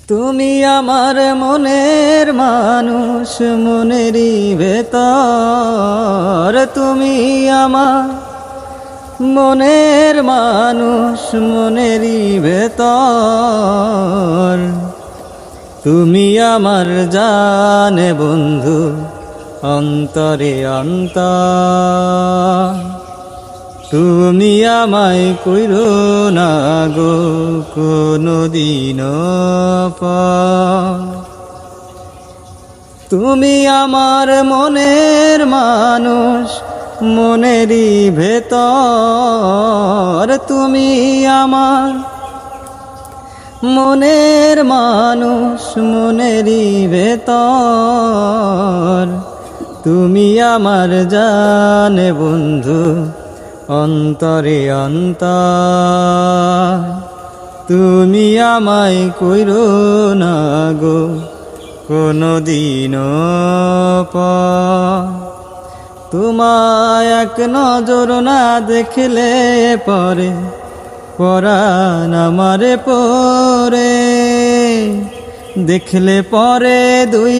তুমি আমার মনের মানুষ, মনেরই ভেতর। তুমি আমার মনের মানুষ, মনেরই ভেতর। তুমি আমার জানে বন্ধু, অন্তরে অন্তর। তুমি আমায় কইরো না গো কোনদিন পর। তুমি আমার মনের মানুষ, মনেরই ভেতর। তুমি আমার মনের মানুষ, মনেরই ভেতর। তুমি আমার জানে বন্ধু, অন্তরে অন্তর। তুমি আমায় কইরো না গো কোনদিন পর। তোমায় এক নজর না দেখলে পরে পরাণ আমারে পরে, দেখলে পরে দুই